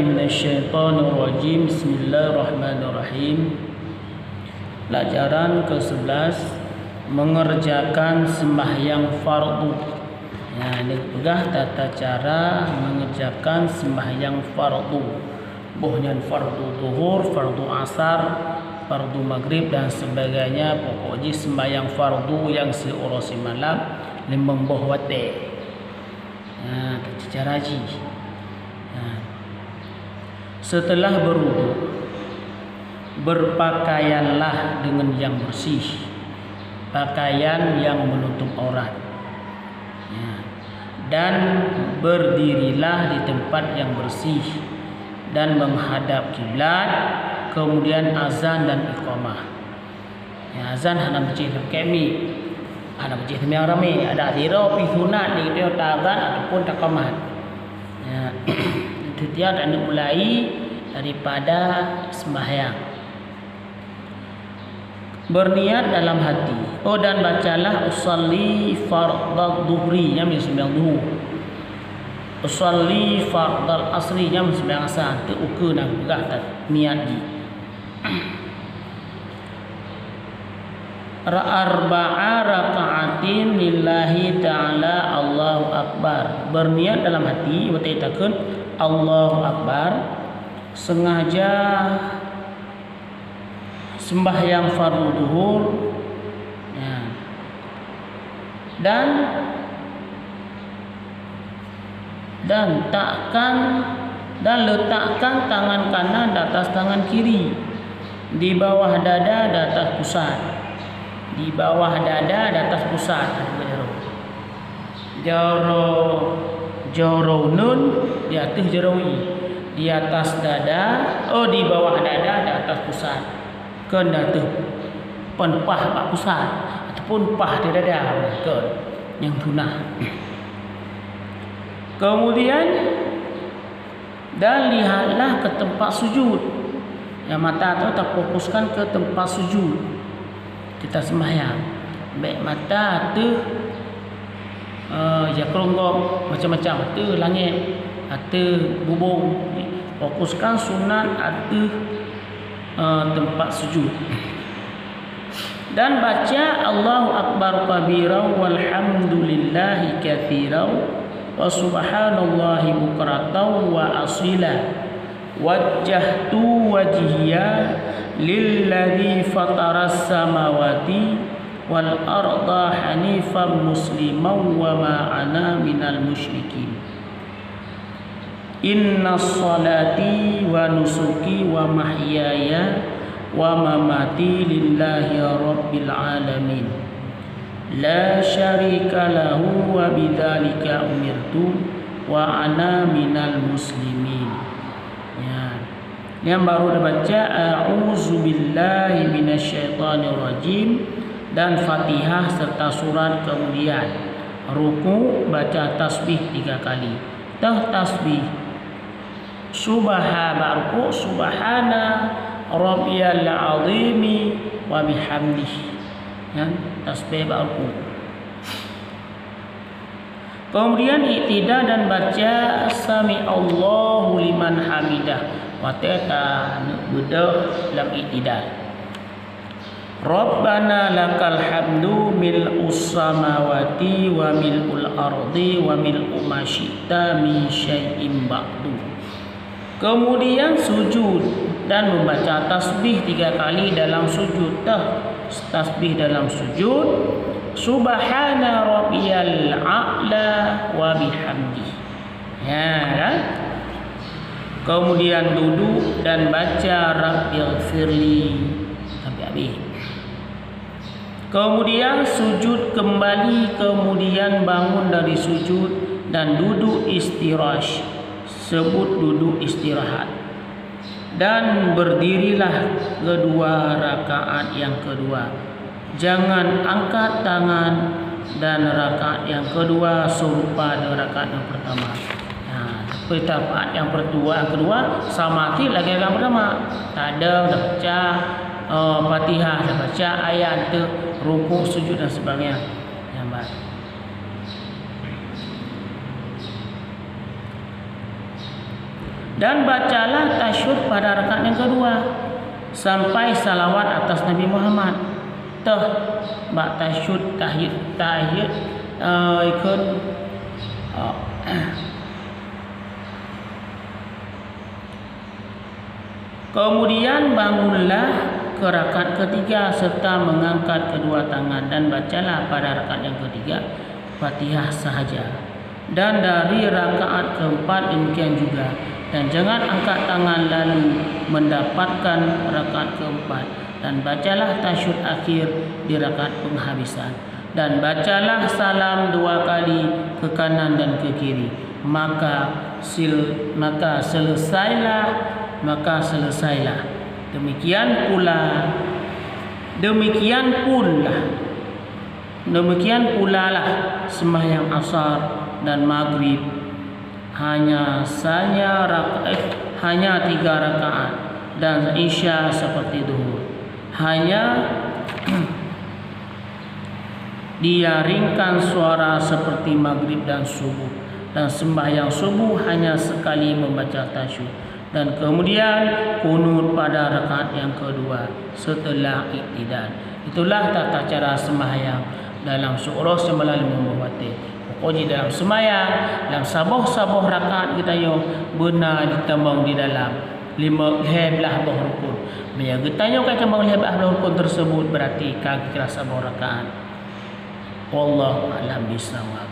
minasyaitonir rajim. Bismillahirrahmanirrahim. Pelajaran ke-11, mengerjakan sembahyang fardu. Ya, ini pegah tata cara mengerjakan sembahyang fardu. Bohnya fardu zuhur, fardu asar, fardu maghrib dan sebagainya. Pokoknya sembahyang fardu yang seurasi malam limbang boh wate. Ya, tata cara haji. Ya. Setelah berwudu, berpakaianlah dengan yang bersih, pakaian yang menutup aurat, ya. Dan berdirilah di tempat yang bersih dan menghadap kiblat. Kemudian azan dan iqamah. Ya, azan hana masjid kami, hana masjid kami ramai. Ada zero sunat di dia azan ataupun iqamah. Ya, itu dia dan mulai daripada sembahyang. Berniat dalam hati. Oh, dan bacalah usolli fardal dhuhri yang sembahyang zuhur. Usolli fardal asri yang sembahyang asar. Tu ukur nak pegah niat di. Arba'a raka'atin lillahi ta'ala Allahu akbar. Berniat dalam hati berkatakan Allahu akbar, sengaja sembahyang fardu zuhur, ya. Dan letakkan tangan kanan di atas tangan kiri, di bawah dada di atas pusat, di bawah dada di atas pusat. Jaro nun di atas jarawi, di atas dada, di bawah dada di atas pusat. Kena tu penpah pak pusat ataupun pah di dada ke yang tunah. Kemudian dan lihatlah ke tempat sujud. Yang mata tu terfokuskan ke tempat sujud. Kita sembahyang. Baik mata tu ya keronggok macam-macam, tu langit, tu bubung. Fokuskan sunat atau tempat sujud. Dan baca Allahu akbar kabira walhamdulillahi katsira wa subhanallahi bukratan wa asila. Wajjahtu wajhiya lilladzi fataras samawati wal arda hanifan musliman wa ma ana minal musyrikin. Inna salati wa nusuki wa mahyaya wa mamati lillahi rabbil alamin. La syarika lahu wa bidzalika umirtu wa ana minal muslimin. Ya. Yang baru dibaca a'udzu billahi minasyaitonir rajim dan Fatihah serta surat. Kemudian ruku baca tasbih 3 kali. Tasbih subhana rabbiyal azimi wa bihamdihi, ya, tasbih ba'ruku. Kemudian iktidal dan baca sami Allahu liman hamidah. Wateta bedah dalam iktidal. Rabbana lakal hamdu mil'us samawati wa mil'ul ardi wa mil'u ma syi'ta min syai'in ba'du. Kemudian sujud dan membaca tasbih 3 kali dalam sujud. Tasbih dalam sujud subhana rabbiyal a'la wa bihamdi. Ya kan? Kemudian duduk dan baca rabbighfirli sampai habis. Kemudian sujud kembali, kemudian bangun dari sujud dan duduk istirahat. Sebut duduk istirahat. Dan berdirilah kedua rakaat yang kedua. Jangan angkat tangan, dan rakaat yang kedua serupa dengan rakaat yang pertama. Rakaat yang kedua sama lagi yang pertama. Tak ada dah baca Fatihah, dah baca ayat tu, rukuk, sujud dan sebagainya. Yang baik. Dan bacalah tasyahud pada rakaat yang kedua sampai salawat atas Nabi Muhammad. Bak tasyahud tahiyat ikut kemudian bangunlah ke rakaat ketiga serta mengangkat kedua tangan dan bacalah pada rakaat yang ketiga Fatihah sahaja. Dan dari rakaat keempat demikian juga, dan jangan angkat tangan lalu mendapatkan rakaat keempat, dan bacalah tasyahud akhir di rakaat penghabisan, dan bacalah salam 2 kali ke kanan dan ke kiri, maka selesailah. Demikian pula lah sembahyang asar dan maghrib hanya 3 rakaat, dan isya seperti duhur hanya diaringkan suara seperti maghrib dan subuh, dan sembahyang subuh hanya sekali membaca tasyahud, dan kemudian kunut pada rakaat yang kedua setelah iktidal. Itulah tata cara sembahyang dalam surah 95 batin. Pokoknya dalam sembahyang, dalam sabuh rakaat kita yo benar ditambang di dalam 15 rukun. Bila kita yo kat tambang 15 rukun tersebut berarti kaki kira sabuh rakaat. Wallahu a'lam bishawab.